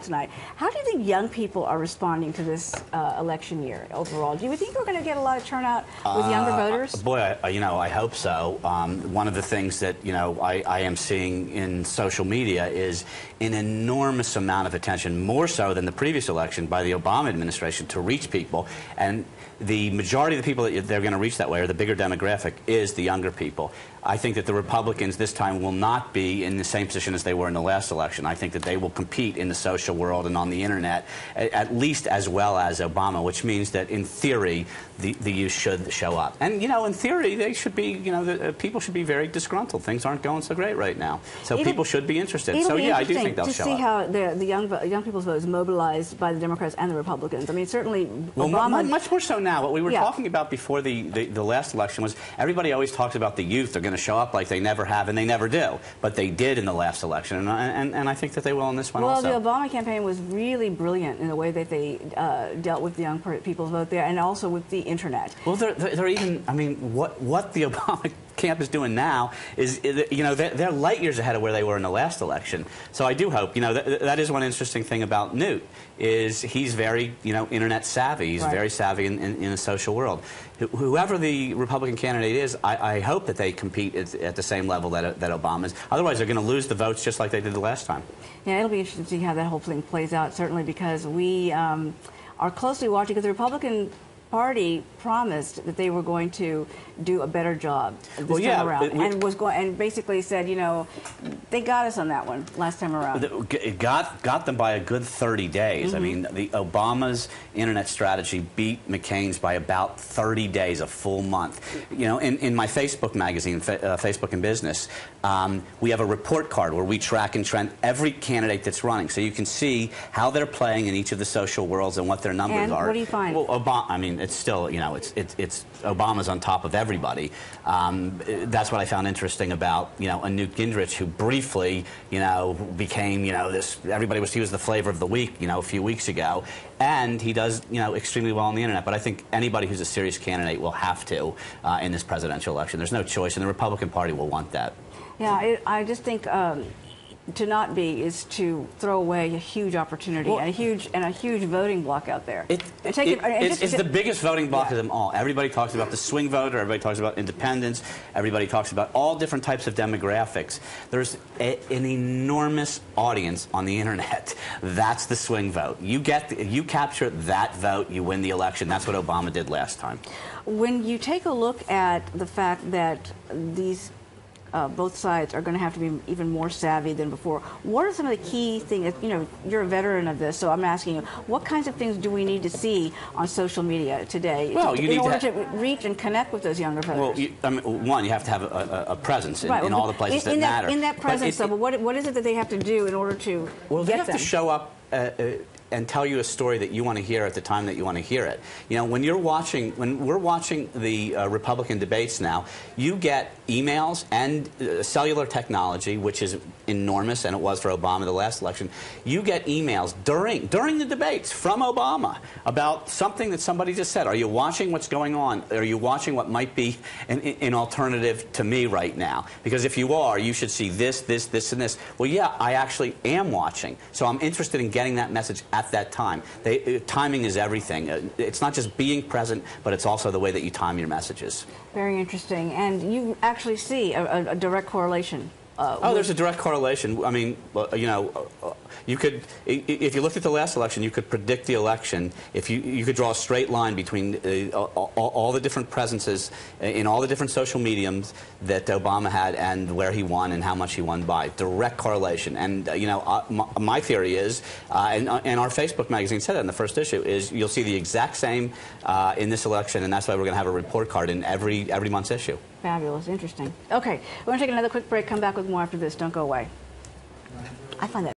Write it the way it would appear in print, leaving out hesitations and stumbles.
tonight. How do you think young people are responding to this election year overall? Do you think we're going to get a lot of turnout with younger voters? Boy, I hope so. One of the things that I am seeing in social media is an enormous amount of attention, more so than the previous election, by the Obama administration to reach people. And the majority of the people that they're going to reach that way, or the bigger demographic, is the younger people. I think that the Republicans this time will not be in the same position as they were in the last election. I think that they will compete in the social world and on the internet at least as well as Obama, which means that in theory the youth should show up. And in theory they should be, people should be very disgruntled. Things aren't going so great right now, so people should be interested. So yeah, I do think they'll show up. To see how the young people's vote is mobilized by the Democrats and the Republicans. I mean, certainly Obama. Much more so now. What we were talking about before the last election was everybody always talks about the youth. They're going to show up like they never have, and they never do. But they did in the last election, and I think that they will in this one also. Well, the Obama campaign was really brilliant in the way that they dealt with the young people's vote there, and also with the internet. Well, they're even. I mean, what the Obama camp is doing now is, they're light years ahead of where they were in the last election. So I do hope, that is one interesting thing about Newt, is he's very, internet savvy. He's very savvy in the social world. Whoever the Republican candidate is, I hope that they compete at the same level that Obama is. Otherwise, they're going to lose the votes just like they did the last time. Yeah, it'll be interesting to see how that whole thing plays out, certainly because we are closely watching, because the Republican Party promised that they were going to do a better job this time around, and basically said, they got us on that one last time around. It got them by a good 30 days. I mean, the Obama's internet strategy beat McCain's by about 30 days, a full month. In my Facebook magazine, Facebook and Business, we have a report card where we track and trend every candidate that's running, so you can see how they're playing in each of the social worlds and what their numbers are. What do you find? Well, Obama. I mean, it's still, it's Obama's on top of everybody. That's what I found interesting about, a Newt Gingrich who briefly, became, he was the flavor of the week, a few weeks ago, and he does, extremely well on the internet. But I think anybody who's a serious candidate will have to in this presidential election. There's no choice, and the Republican Party will want that. Yeah, I just think to not be is to throw away a huge opportunity, and a huge voting block out there. It's the biggest voting block of them all. Everybody talks about the swing voter, everybody talks about independents, everybody talks about all different types of demographics. There's an enormous audience on the internet. That's the swing vote. You capture that vote, you win the election. That's what Obama did last time. When you take a look at the fact that these both sides are going to have to be even more savvy than before, what are some of the key things? You're a veteran of this, so I'm asking you, what kinds of things do we need to see on social media today in order to reach and connect with those younger voters? Well, one, you have to have a presence in all the places that matter. In that presence, but what is it that they have to do in order to they have to show up and tell you a story that you want to hear at the time that you want to hear it. When we're watching the Republican debates now, you get emails and cellular technology, which is enormous, and it was for Obama the last election. You get emails during the debates from Obama about something that somebody just said. Are you watching what's going on? Are you watching what might be an alternative to me right now? Because if you are, you should see this, this, and this. Well, yeah, I actually am watching, so I'm interested in getting that message at that time. Timing is everything. It's not just being present, but it's also the way that you time your messages. Very interesting. And you actually see a direct correlation. There's a direct correlation. I mean, you could, if you looked at the last election, you could predict the election. If you could draw a straight line between all the different presences in all the different social mediums that Obama had and where he won and how much he won by. Direct correlation. And my theory is, and our Facebook magazine said that in the first issue, is you'll see the exact same in this election, and that's why we're going to have a report card in every month's issue. Fabulous, interesting. Okay, we're going to take another quick break. Come back with more after this. Don't go away. I find that